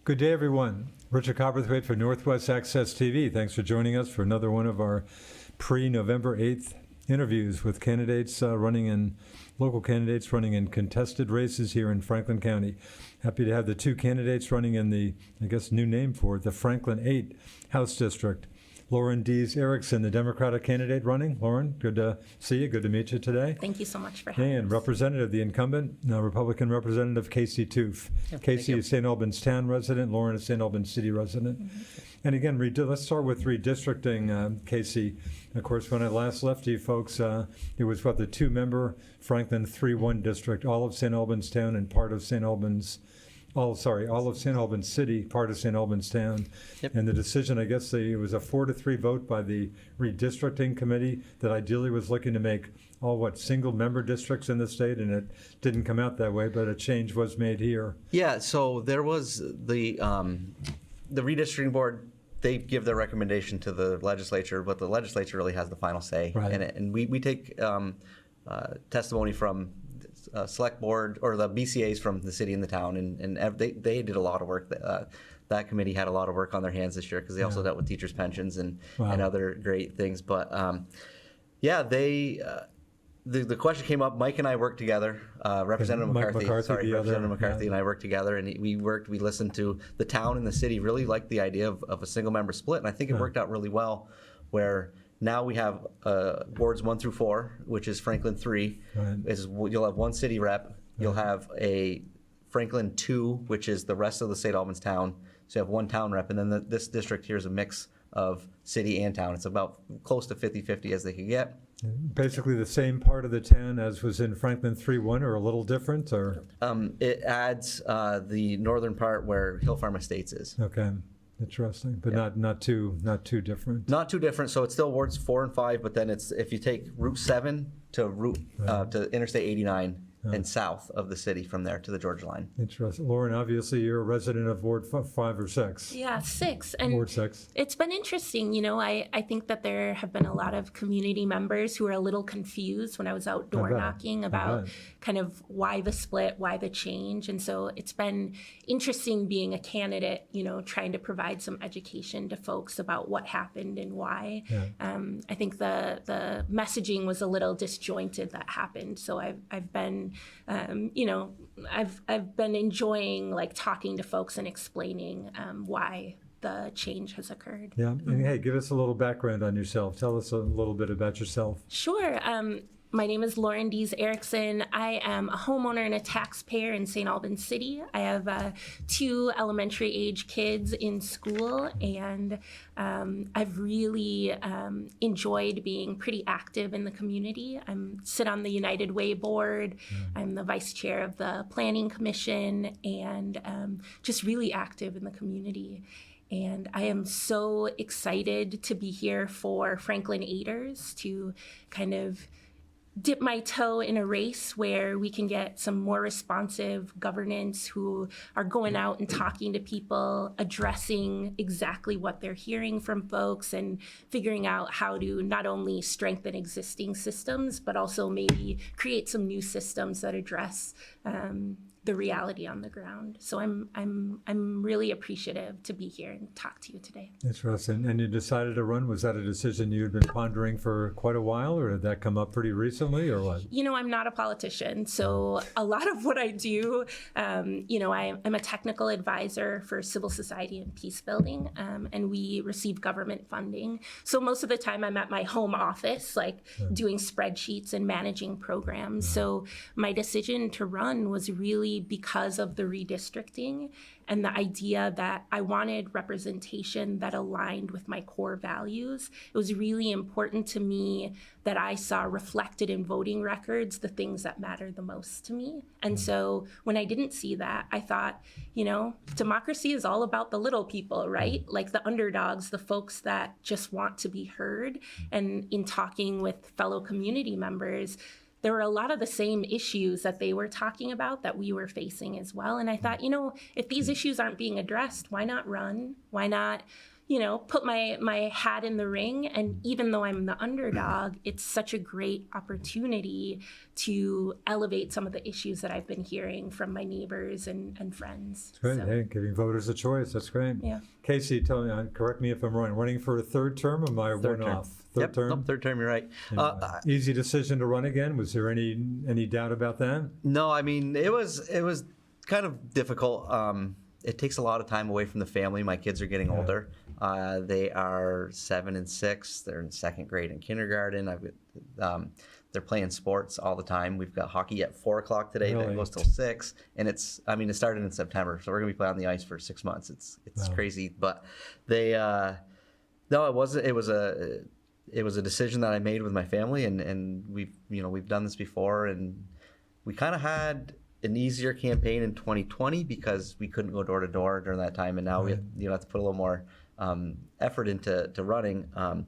Good day, everyone. Richard Cowperthwait for Northwest Access TV. Thanks for joining us for another one of our pre-November 8th interviews with local candidates running in contested races here in Franklin County. Happy to have the two candidates running in the, new name for it, the Franklin-8 House District. Lauren Dees Erickson, the Democratic candidate running. Lauren, good to see you. Good to meet you today. Thank you so much for having us. And Representative, the incumbent, Republican Representative Casey Toof. Casey is St. Albans Town resident. Lauren is St. Albans City resident. And again, let's start with redistricting, Casey. Of course, when I last left you folks, it was the two-member Franklin 3-1 district, all of St. Albans Town and part of St. Albans. All of St. Albans City, part of St. Albans Town. Yep. And the decision, it was a 4-3 vote by the redistricting committee that ideally was looking to make all single-member districts in the state, and it didn't come out that way, but a change was made here. Yeah, so there was the redistricting board. They give their recommendation to the legislature, but the legislature really has the final say. Right. And we take testimony from select board or the BCAs from the city and the town, and they did a lot of work. That committee had a lot of work on their hands this year because they also dealt with teachers' pensions and other great things. But the question came up. Mike and I worked together. Representative McCarthy and I worked together, and we listened to the town and the city really liked the idea of a single member split, and I think it worked out really well where now we have wards 1 through 4, which is Franklin 3. Right. You'll have one city rep. You'll have a Franklin 2, which is the rest of the St. Albans town. So you have one town rep, and then this district here is a mix of city and town. It's about close to 50-50 as they could get. Basically the same part of the town as was in Franklin 3-1, or a little different, or? It adds the northern part where Hill Farm Estates is. Okay. Interesting, but not too different. Not too different. So it's still wards 4 and 5, but then it's if you take Route 7 to to Interstate 89 and south of the city from there to the Georgia line. Interesting. Lauren, obviously you're a resident of Ward 5 or 6. Yeah, 6. And Ward 6. It's been interesting. I think that there have been a lot of community members who are a little confused when I was out door knocking about kind of why the split, why the change. And so it's been interesting being a candidate, trying to provide some education to folks about what happened and why. Yeah. I think the messaging was a little disjointed that happened. So I've been I've been enjoying talking to folks and explaining why the change has occurred. Yeah, and hey, give us a little background on yourself. Tell us a little bit about yourself. Sure. My name is Lauren Dees Erickson. I am a homeowner and a taxpayer in St. Albans City. I have 2 elementary age kids in school, and I've really enjoyed being pretty active in the community. I sit on the United Way board. I'm the vice chair of the Planning Commission, and just really active in the community. And I am so excited to be here for Franklin-8ers to kind of dip my toe in a race where we can get some more responsive governance who are going out and talking to people, addressing exactly what they're hearing from folks, and figuring out how to not only strengthen existing systems, but also maybe create some new systems that address the reality on the ground. So I'm really appreciative to be here and talk to you today. Interesting. And you decided to run. Was that a decision you had been pondering for quite a while, or did that come up pretty recently, or what? I'm not a politician, so a lot of what I do, I'm a technical advisor for civil society and peace building, and we receive government funding. So most of the time I'm at my home office, doing spreadsheets and managing programs. So my decision to run was really because of the redistricting and the idea that I wanted representation that aligned with my core values. It was really important to me that I saw reflected in voting records the things that mattered the most to me. And so when I didn't see that, I thought, democracy is all about the little people, right? Like the underdogs, the folks that just want to be heard. And in talking with fellow community members, there were a lot of the same issues that they were talking about that we were facing as well. And I thought, if these issues aren't being addressed, why not run? Why not, put my hat in the ring. And even though I'm the underdog, it's such a great opportunity to elevate some of the issues that I've been hearing from my neighbors and friends. That's great. So, Hey, giving voters a choice. That's great. Yeah. Casey, tell me, correct me if I'm wrong, running for a third term or am I Third one term. off? Third term? Nope, third term, you're right. Easy decision to run again? Was there any doubt about that? No, I mean, it was kind of difficult. It takes a lot of time away from the family. My kids are getting older. They are 7 and 6. They're in second grade and kindergarten. They're playing sports all the time. We've got hockey at 4 o'clock today that goes till 6, and it started in September, so we're gonna be playing on the ice for 6 months. It's crazy, but they no, it wasn't. It was a decision that I made with my family, and we've done this before, and we kind of had an easier campaign in 2020 because we couldn't go door to door during that time, and now we have to put a little more effort into running. I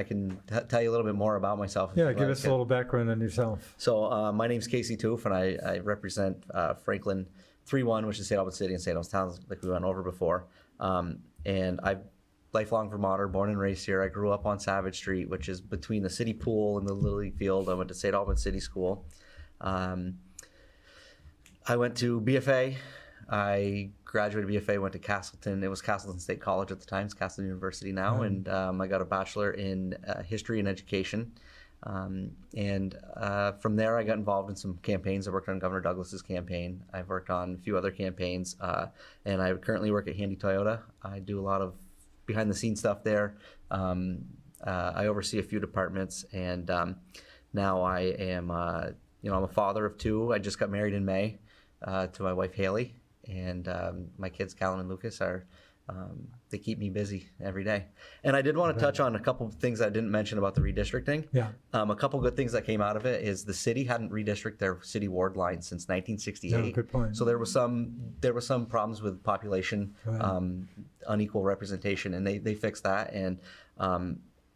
can tell you a little bit more about myself. Yeah, give us a little background on yourself. So my name's Casey Toof, and I represent Franklin-8, which is St. Albans City and St. Albans Town, like we went over before. And I'm lifelong Vermonter, born and raised here. I grew up on Savage Street, which is between the city pool and the Little League field. I went to St. Albans City School. I went to BFA. I graduated BFA, went to Castleton. It was Castleton State College at the time. It's Castleton University now. And I got a bachelor in history and education. From there, I got involved in some campaigns. I worked on Governor Douglas's campaign. I've worked on a few other campaigns. And I currently work at Handy Toyota. I do a lot of behind-the-scenes stuff there. I oversee a few departments. And now I am, I'm a father of 2. I just got married in May to my wife, Haley. And my kids, Callan and Lucas, they keep me busy every day. And I did want to touch on a couple of things I didn't mention about the redistricting. Yeah. A couple good things that came out of it is the city hadn't redistricted their city ward lines since 1968. Oh, good point. So there was some problems with population, unequal representation, and they fixed that. And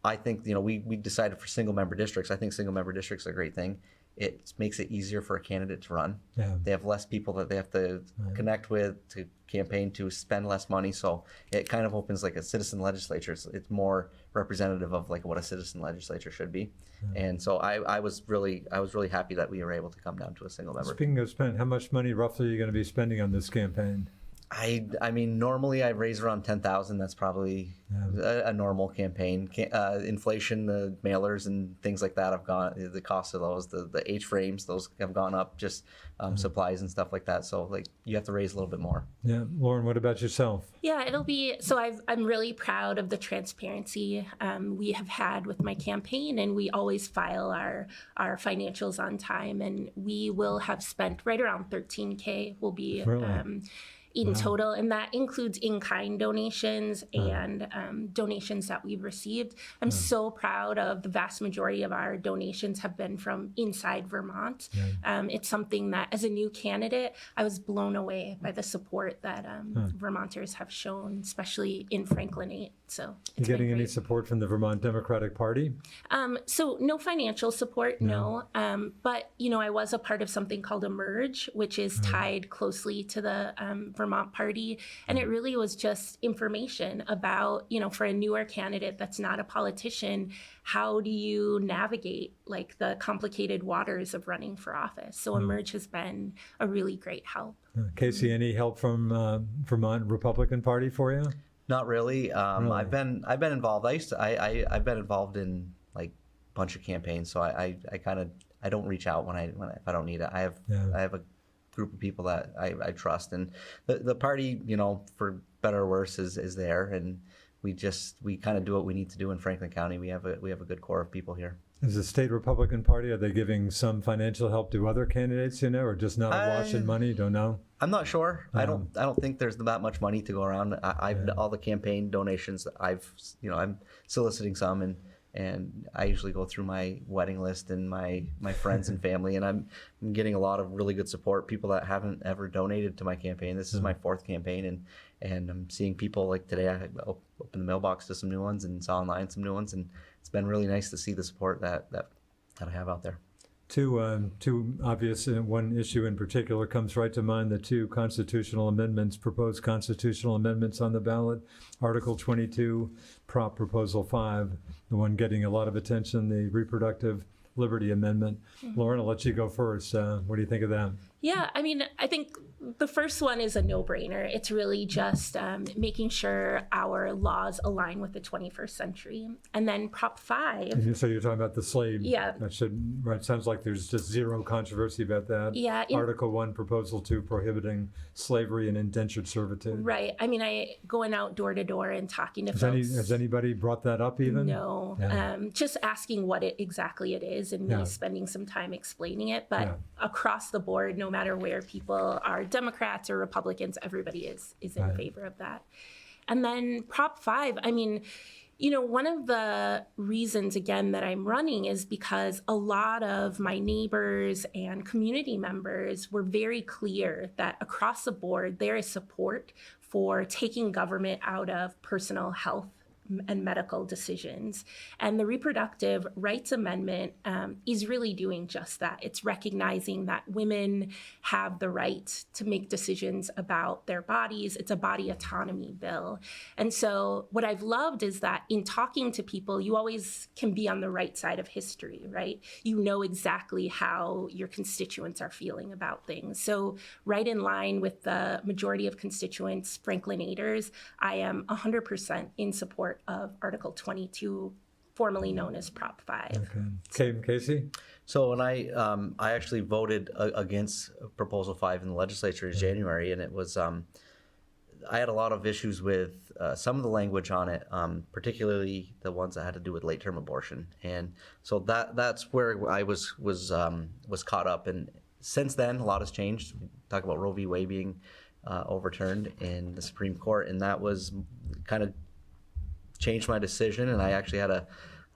I think we decided for single member districts. I think single member districts are a great thing. It makes it easier for a candidate to run. Yeah. They have less people that they have to connect with, to campaign, to spend less money. So it kind of opens like a citizen legislature. It's more representative of like what a citizen legislature should be. And so I was really happy that we were able to come down to a single member. Speaking of spend, how much money roughly are you going to be spending on this campaign? I mean, normally I raise around $10,000. That's probably a normal campaign. Inflation, the mailers and things like that have gone. The cost of those, the H frames, those have gone up. Just supplies and stuff like that. So like you have to raise a little bit more. Yeah, Lauren, what about yourself? Yeah, it'll be. So I'm really proud of the transparency we have had with my campaign, and we always file our financials on time, and we will have spent right around $13,000. Will be. Really? In total, and that includes in-kind donations and donations that we've received. I'm so proud of the vast majority of our donations have been from inside Vermont. It's something that, as a new candidate, I was blown away by the support that Vermonters have shown, especially in Franklin-8. So, you getting any support from the Vermont Democratic Party? So no financial support, no. But I was a part of something called Emerge, which is tied closely to the Vermont Party, and it really was just information about, for a newer candidate that's not a politician, how do you navigate like the complicated waters of running for office? So Emerge has been a really great help. Casey, any help from Vermont Republican Party for you? Not really. Really? I've been involved. I've been involved in like a bunch of campaigns, so I don't reach out if I don't need it. I have a group of people that I trust, and the party, for better or worse, is there, and we kind of do what we need to do in Franklin County. We have a good core of people here. Is the state Republican Party, are they giving some financial help to other candidates, or just not awash in money? Don't know. I'm not sure. I don't think there's that much money to go around. All the campaign donations I'm soliciting some, and I usually go through my wedding list and my friends and family, and I'm getting a lot of really good support. People that haven't ever donated to my campaign. This is my 4th campaign, and I'm seeing people like today. I opened the mailbox to some new ones and saw online some new ones, and it's been really nice to see the support that I have out there. Two obvious, one issue in particular comes right to mind, the two constitutional amendments, proposed constitutional amendments on the ballot, Article 22, Prop Proposal 5, the one getting a lot of attention, the Reproductive Liberty Amendment. Lauren, I'll let you go first. What do you think of that? Yeah, I mean, I think the first one is a no-brainer. It's really just making sure our laws align with the 21st century. And then Prop 5. So you're talking about the slave. Yeah. Right, sounds like there's just zero controversy about that. Yeah. Article 1, Proposal 2, prohibiting slavery and indentured servitude. Right. I mean, going out door to door and talking to folks. Has anybody brought that up even? No. Yeah. Just asking what exactly it is and me spending some time explaining it. But across the board, no matter where people are Democrats or Republicans, everybody is in favor of that. And then Prop 5, I mean, one of the reasons, again, that I'm running is because a lot of my neighbors and community members were very clear that across the board, there is support for taking government out of personal health and medical decisions. And the Reproductive Rights Amendment is really doing just that. It's recognizing that women have the right to make decisions about their bodies. It's a body autonomy bill. And so what I've loved is that in talking to people, you always can be on the right side of history, right? You know exactly how your constituents are feeling about things. So right in line with the majority of constituents, Franklin-8ers, I am 100% in support of Article 22, formerly known as Prop 5. Okay. Casey? So when I actually voted against Proposal 5 in the legislature in January, and it was, I had a lot of issues with some of the language on it, particularly the ones that had to do with late-term abortion. And so that's where I was caught up. And since then, a lot has changed. We talk about Roe v. Wade being overturned in the Supreme Court, and that was kind of changed my decision. And I actually had a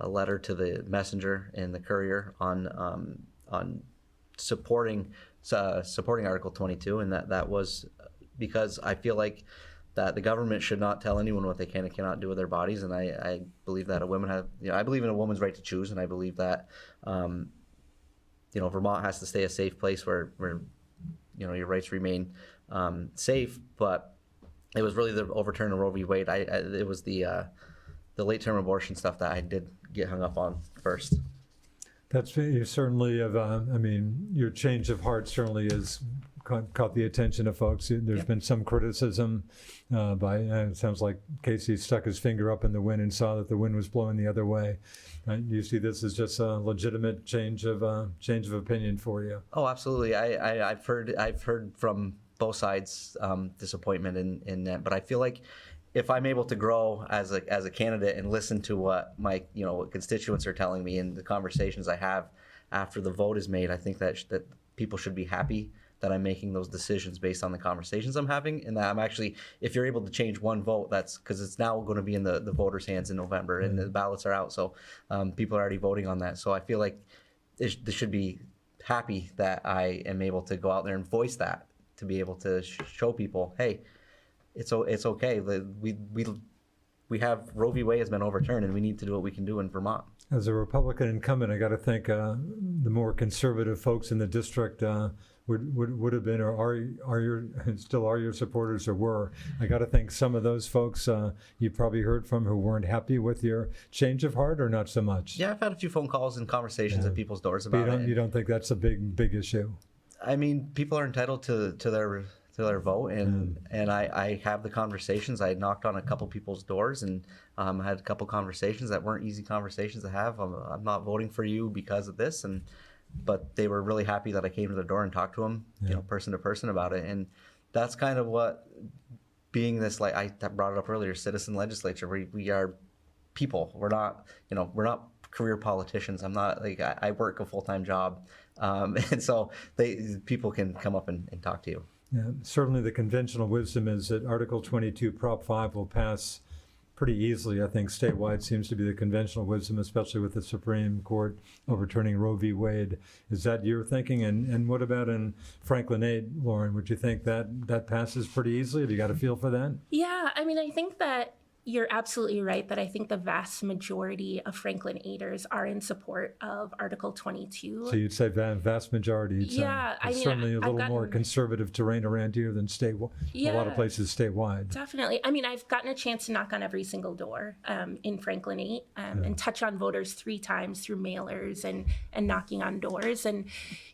letter to the Messenger and the Courier on supporting Article 22, and that was because I feel like that the government should not tell anyone what they can and cannot do with their bodies, and I believe that a woman I believe in a woman's right to choose, and I believe that Vermont has to stay a safe place where your rights remain safe. But it was really the overturn of Roe v. Wade. It was the late-term abortion stuff that I did get hung up on first. That's you certainly have. Your change of heart certainly has caught the attention of folks. There's been some criticism it sounds like Casey stuck his finger up in the wind and saw that the wind was blowing the other way. You see this as just a legitimate change of opinion for you. Oh, absolutely. I've heard from both sides disappointment in that, but I feel like if I'm able to grow as a candidate and listen to what my what constituents are telling me and the conversations I have after the vote is made, I think that people should be happy that I'm making those decisions based on the conversations I'm having, and that I'm actually, if you're able to change one vote, that's because it's now going to be in the voters' hands in November, and the ballots are out, so people are already voting on that. So I feel like they should be happy that I am able to go out there and voice that, to be able to show people, hey, it's okay. We have Roe v. Wade has been overturned, and we need to do what we can do in Vermont. As a Republican incumbent, I got to think the more conservative folks in the district would have been, or are your supporters, or were. I got to think some of those folks you probably heard from who weren't happy with your change of heart, or not so much. Yeah, I've had a few phone calls and conversations at people's doors about it. You don't think that's a big issue? I mean, people are entitled to their vote, and I have the conversations. I knocked on a couple people's doors and had a couple conversations that weren't easy conversations to have. I'm not voting for you because of this, but they were really happy that I came to their door and talked to them, person to person about it. And that's kind of what being this, like I brought it up earlier, citizen legislature. We are people. We're not career politicians. I'm not I work a full-time job, and so people can come up and talk to you. Yeah, certainly the conventional wisdom is that Article 22, Prop 5 will pass pretty easily. I think statewide seems to be the conventional wisdom, especially with the Supreme Court overturning Roe v. Wade. Is that your thinking? And what about in Franklin-8, Lauren? Would you think that passes pretty easily? Have you got a feel for that? Yeah, I mean, I think that You're absolutely right that I think the vast majority of Franklin-8ers are in support of Article 22. So you'd say vast majority. Yeah, I mean, certainly a little I've more gotten- conservative terrain around here than a lot of places statewide. Definitely. I mean, I've gotten a chance to knock on every single door in Franklin-8 and touch on voters 3 times through mailers and knocking on doors. And,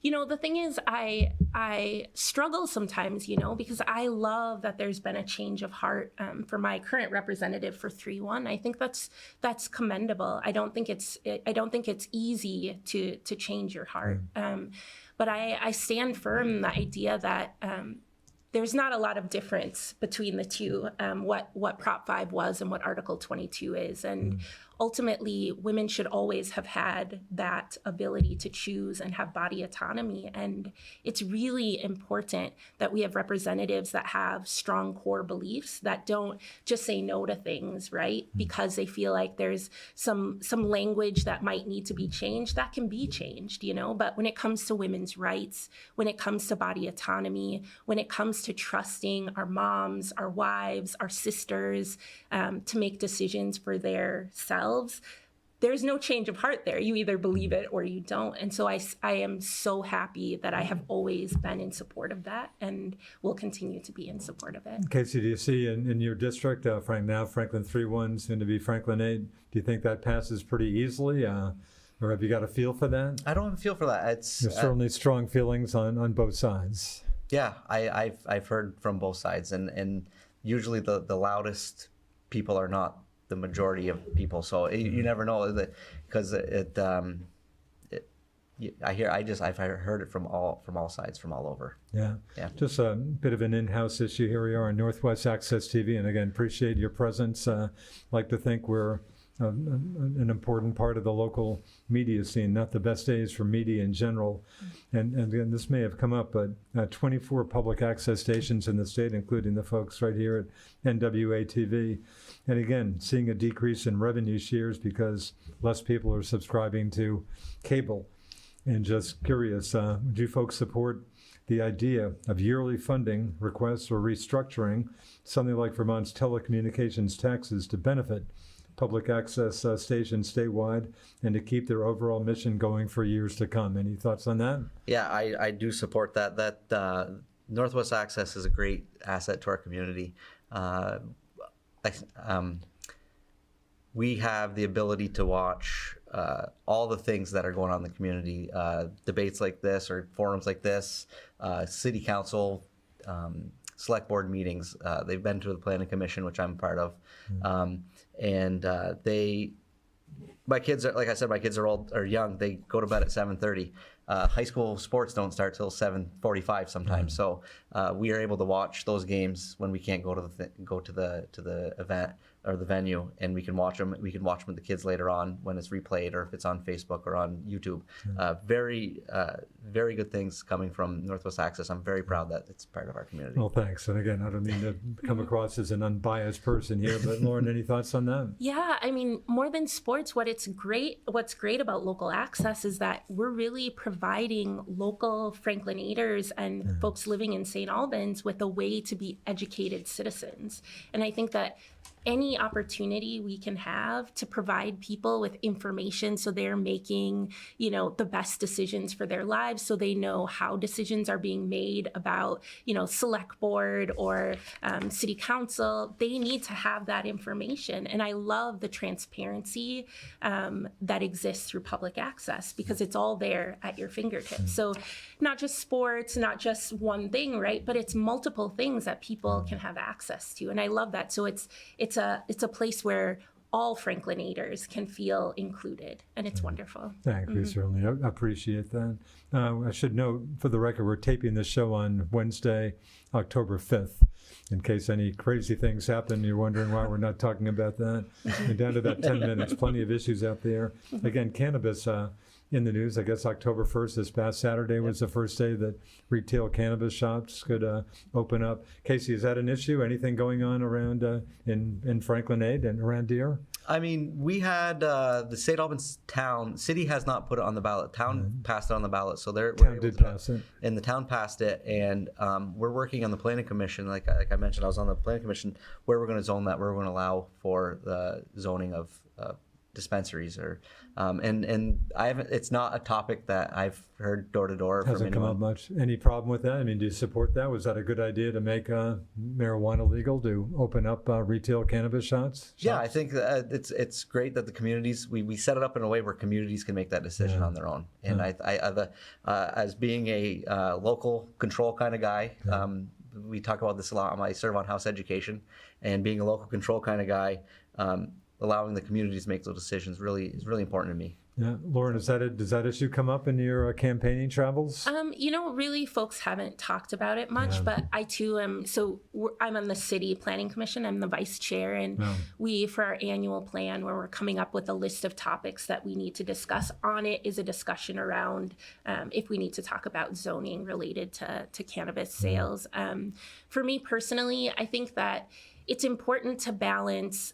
the thing is, I struggle sometimes, because I love that there's been a change of heart for my current representative for 3-1. I think that's commendable. I don't think it's easy to change your heart. But I stand firm in the idea that there's not a lot of difference between the two, what Prop 5 was and what Article 22 is. And ultimately, women should always have had that ability to choose and have body autonomy. And it's really important that we have representatives that have strong core beliefs, that don't just say no to things, right? Because they feel like there's some language that might need to be changed. That can be changed, But when it comes to women's rights, when it comes to body autonomy, when it comes to trusting our moms, our wives, our sisters to make decisions for their selves, there's no change of heart there. You either believe it or you don't. And so I am so happy that I have always been in support of that and will continue to be in support of it. Casey, do you see in your district, Franklin 3-1, soon to be Franklin-8, do you think that passes pretty easily? Or have you got a feel for that? I don't have a feel for that. There's certainly strong feelings on both sides. Yeah, I've heard from both sides, and usually the loudest people are not the majority of people. So you never know because I've heard it from all sides, from all over. Yeah. Just a bit of an in-house issue. Here we are on Northwest Access TV, and again, appreciate your presence. Like to think we're an important part of the local media scene, not the best days for media in general. And again, this may have come up, but 24 public access stations in the state, including the folks right here at NWA TV. And again, seeing a decrease in revenue shares because less people are subscribing to cable. And just curious, would you folks support the idea of yearly funding requests or restructuring something like Vermont's telecommunications taxes to benefit public access stations statewide and to keep their overall mission going for years to come? Any thoughts on that? Yeah, I do support that. That Northwest Access is a great asset to our community. We have the ability to watch all the things that are going on in the community, debates like this or forums like this, city council, select board meetings. They've been to the planning commission, which I'm part of. My kids are, like I said, my kids are young. They go to bed at 7:30. High school sports don't start till 7:45 sometimes. So we are able to watch those games when we can't go to the event or the venue, and we can watch them. We can watch them with the kids later on when it's replayed or if it's on Facebook or on YouTube. Very good things coming from Northwest Access. I'm very proud that it's part of our community. Well, thanks. And again, I don't mean to come across as an unbiased person here, but Lauren, any thoughts on that? Yeah, I mean, more than sports, what's great about local access is that we're really providing local Franklin-8ers and folks living in St. Albans with a way to be educated citizens. And I think that any opportunity we can have to provide people with information so they're making, the best decisions for their lives, so they know how decisions are being made about, select board or city council, they need to have that information. And I love the transparency that exists through public access because it's all there at your fingertips. So not just sports, not just one thing, right? But it's multiple things that people can have access to. And I love that. So it's a place where all Franklin-8ers can feel included, and it's wonderful. Thank you, certainly. I appreciate that. I should note, for the record, we're taping this show on Wednesday, October 5th. In case any crazy things happen, you're wondering why we're not talking about that. We're down to about 10 minutes, plenty of issues out there. Again, cannabis in the news. I guess October 1st, this past Saturday, was the first day that retail cannabis shops could open up. Casey, is that an issue? Anything going on around in Franklin-8 and around Deer? I mean, we had the St. Albans city has not put it on the ballot. Town passed it on the ballot, so town did pass it, and the town passed it. And we're working on the planning commission. Like I mentioned, I was on the planning commission where we're going to zone that, where we're going to allow for the zoning of dispensaries, or and I haven't. It's not a topic that I've heard door to door. Hasn't come up much. Any problem with that? I mean, do you support that? Was that a good idea to make marijuana legal, to open up retail cannabis shops? Yeah, I think that it's great that the communities we set it up in a way where communities can make that decision on their own. And as being a local control kind of guy. We talk about this a lot. I serve on House Education, and being a local control kind of guy, allowing the communities to make those decisions is really important to me. Yeah, Lauren, does that issue come up in your campaigning travels? Really, folks haven't talked about it much, but I too am. So I'm on the city planning commission. I'm the vice chair, and we, for our annual plan, where we're coming up with a list of topics that we need to discuss. On it is a discussion around if we need to talk about zoning related to cannabis sales. For me personally, I think that it's important to balance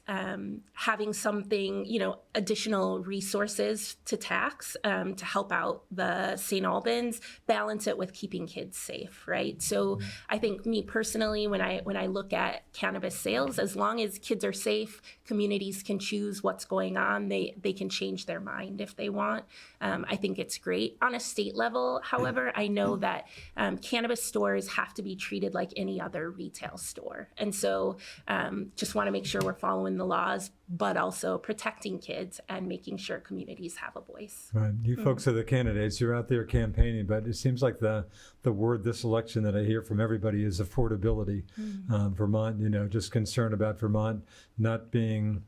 having something, additional resources to tax to help out the St. Albans, balance it with keeping kids safe, right? So I think me personally, when I look at cannabis sales, as long as kids are safe, communities can choose what's going on. They can change their mind if they want. I think it's great. On a state level, however, I know that cannabis stores have to be treated like any other retail store. And so just want to make sure we're following the laws, but also protecting kids and making sure communities have a voice. Right. You folks are the candidates. You're out there campaigning, but it seems like the word this election that I hear from everybody is affordability. Vermont, just concerned about Vermont not being,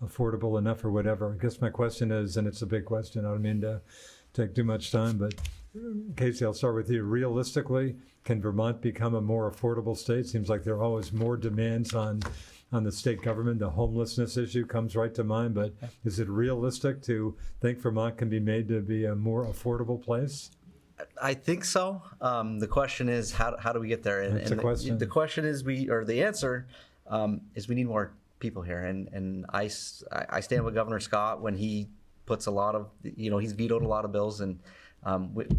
affordable enough or whatever. I guess my question is, and it's a big question, I don't mean to take too much time, but Casey, I'll start with you. Realistically, can Vermont become a more affordable state? Seems like there are always more demands on the state government. The homelessness issue comes right to mind, but is it realistic to think Vermont can be made to be a more affordable place? I think so. The question is, how do we get there? That's the question. The question is, the answer is we need more people here. And I stand with Governor Scott when he puts a lot of, he's vetoed a lot of bills, and with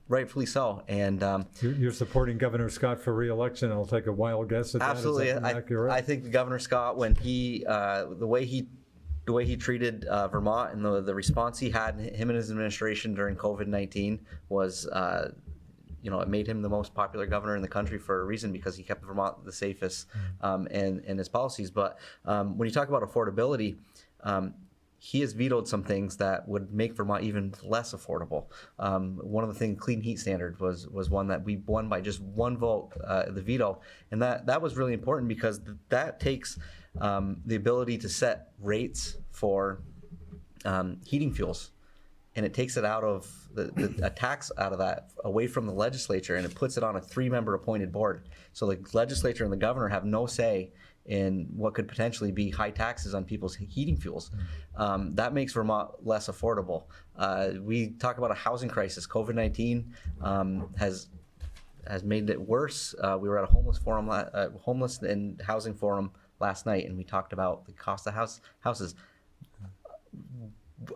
rightfully so. And you're supporting Governor Scott for re-election. I'll take a wild guess at that. Absolutely. I think Governor Scott, when the way he treated Vermont and the response he had, him and his administration during COVID-19 was, it made him the most popular governor in the country for a reason, because he kept Vermont the safest and his policies. But when you talk about affordability, he has vetoed some things that would make Vermont even less affordable. One of the things, clean heat standard, was one that we won by just one vote, the veto, and that was really important, because that takes the ability to set rates for heating fuels, and it takes it out of a tax out of that, away from the legislature, and it puts it on a 3-member appointed board. So the legislature and the governor have no say in what could potentially be high taxes on people's heating fuels. That makes Vermont less affordable. We talk about a housing crisis. COVID-19 has made it worse. We were at a homeless and housing forum last night, and we talked about the cost of houses.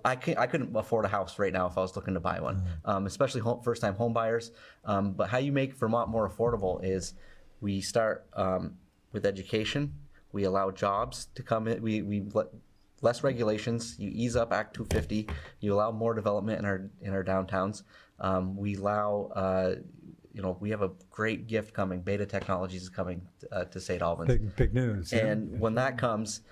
I couldn't afford a house right now if I was looking to buy one, especially first-time home buyers. But how you make Vermont more affordable is we start with education. We allow jobs to come in. We less regulations. You ease up Act 250. You allow more development in our downtowns. We allow. We have a great gift coming. Beta Technologies is coming to St. Albans. Big news. And when that comes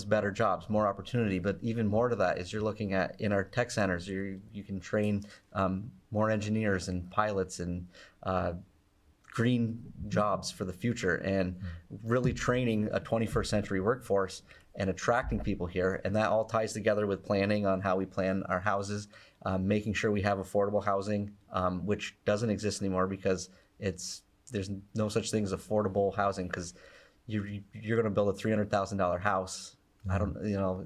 better jobs, more opportunity. But even more to that is you're looking at, in our tech centers, you can train more engineers and pilots and green jobs for the future, and really training a 21st century workforce and attracting people here. And that all ties together with planning on how we plan our houses, making sure we have affordable housing, which doesn't exist anymore, because there's no such thing as affordable housing, because you're going to build a $300,000 house I don't,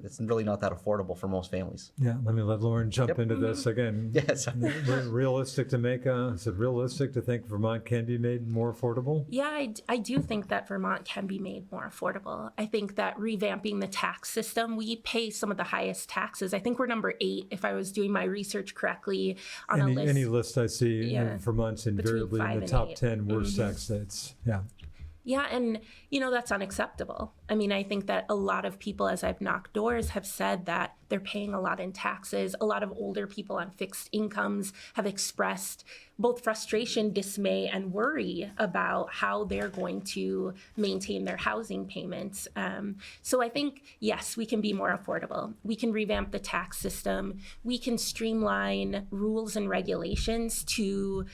it's really not that affordable for most families. Yeah, let me let Lauren jump into this again. Yes. Is it realistic to think Vermont can be made more affordable? Yeah, I do think that Vermont can be made more affordable. I think that revamping the tax system, we pay some of the highest taxes. I think we're number 8, if I was doing my research correctly, on a list. Any list I see, Vermont's invariably in the top 10 worst tax states. Yeah. Yeah, and that's unacceptable. I mean, I think that a lot of people, as I've knocked doors, have said that they're paying a lot in taxes. A lot of older people on fixed incomes have expressed both frustration, dismay, and worry about how they're going to maintain their housing payments. So I think, yes, we can be more affordable. We can revamp the tax system. We can streamline rules and regulations to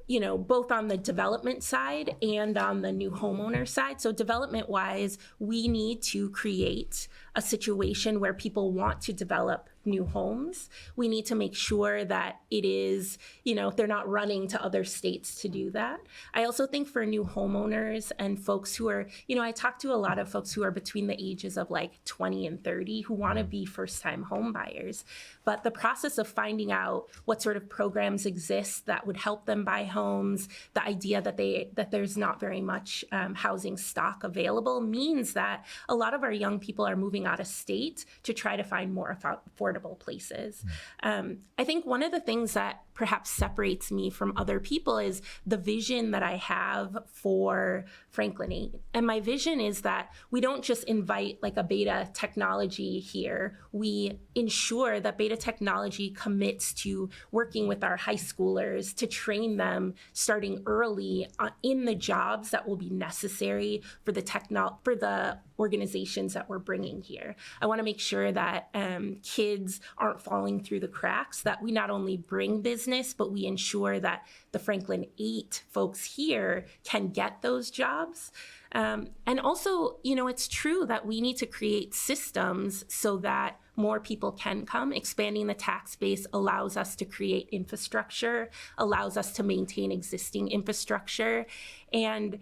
both on the development side and on the new homeowner side. So development-wise, we need to create a situation where people want to develop new homes. We need to make sure that it is, they're not running to other states to do that. I also think for new homeowners and folks who are, I talk to a lot of folks who are between the ages of like 20 and 30 who want to be first-time home buyers. But the process of finding out what sort of programs exist that would help them buy homes, the idea that there's not very much housing stock available means that a lot of our young people are moving out of state to try to find more affordable places. I think one of the things that perhaps separates me from other people is the vision that I have for Franklin-8. And my vision is that we don't just invite like a beta technology here. We ensure that beta technology commits to working with our high schoolers to train them starting early in the jobs that will be necessary for the organizations that we're bringing here. I want to make sure that kids aren't falling through the cracks, that we not only bring business, but we ensure that the Franklin-8 folks here can get those jobs. And also, it's true that we need to create systems so that more people can come. Expanding the tax base allows us to create infrastructure, allows us to maintain existing infrastructure. And,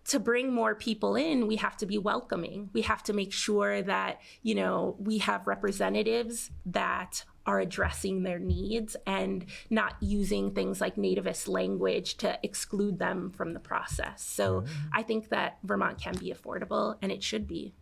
to bring more people in, we have to be welcoming. We have to make sure that, we have representatives that are addressing their needs and not using things like nativist language to exclude them from the process. So I think that Vermont can be affordable, and it should be.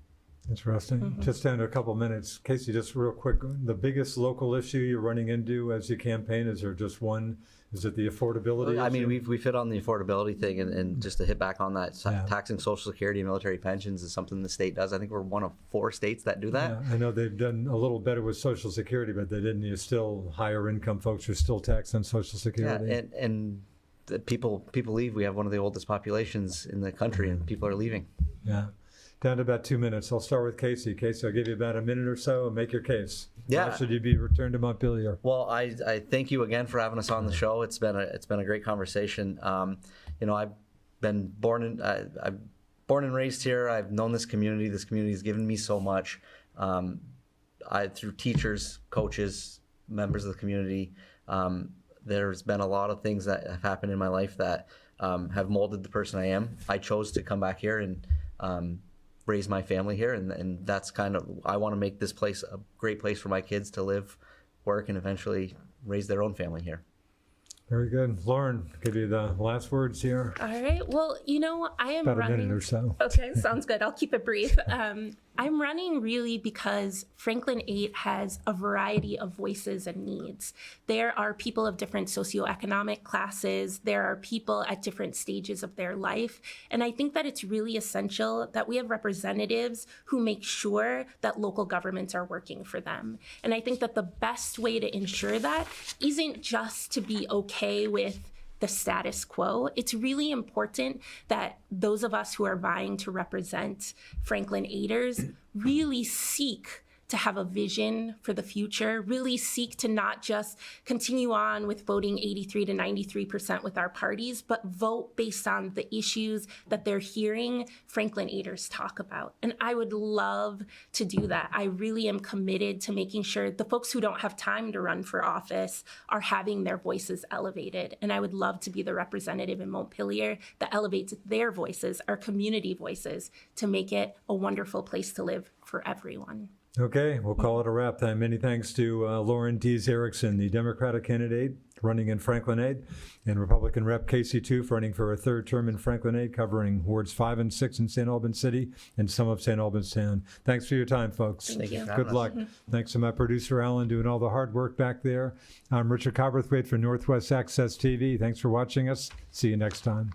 Interesting. Just down to a couple minutes. Casey, just real quick, the biggest local issue you're running into as you campaign, is there just one? Is it the affordability I mean, issue? we fit on the affordability thing, and just to hit back on that, taxing Social Security and military pensions is something the state does. I think we're one of 4 states that do that. Yeah, I know they've done a little better with Social Security, but they didn't. You still, higher income folks are still taxed on Social Security. Yeah, and the people leave. We have one of the oldest populations in the country, and people are leaving. Yeah. Down to about 2 minutes. I'll start with Casey. Casey, I'll give you about a minute or so and make your case. Yeah. Why should you be returned to Montpelier? Well, I thank you again for having us on the show. It's been a great conversation. I've been born and raised here. I've known this community. This community has given me so much. Through teachers, coaches, members of the community. There's been a lot of things that have happened in my life that have molded the person I am. I chose to come back here and raise my family here, and that's kind of, I want to make this place a great place for my kids to live, work, and eventually raise their own family here. Very good. Lauren, give you the last words here. All right. Well, I am about running. A minute or so. Okay, sounds good. I'll keep it brief. I'm running really because Franklin-8 has a variety of voices and needs. There are people of different socioeconomic classes. There are people at different stages of their life. And I think that it's really essential that we have representatives who make sure that local governments are working for them. And I think that the best way to ensure that isn't just to be okay with the status quo. It's really important that those of us who are vying to represent Franklin-8ers really seek to have a vision for the future, really seek to not just continue on with voting 83 to 93% with our parties, but vote based on the issues that they're hearing Franklin-8ers talk about. And I would love to do that. I really am committed to making sure the folks who don't have time to run for office are having their voices elevated. And I would love to be the representative in Montpelier that elevates their voices, our community voices, to make it a wonderful place to live for everyone. Okay, we'll call it a wrap. Many thanks to Lauren Dees Erickson, the Democratic candidate running in Franklin-8, and Republican Rep Casey Toof running for a third term in Franklin-8, covering wards 5 and 6 in St. Albans City and some of St. Albans Town. Thanks for your time, folks. Thank you. Good luck. Thanks to my producer, Alan, doing all the hard work back there. I'm Richard Cowperthwait for Northwest Access TV. Thanks for watching us. See you next time.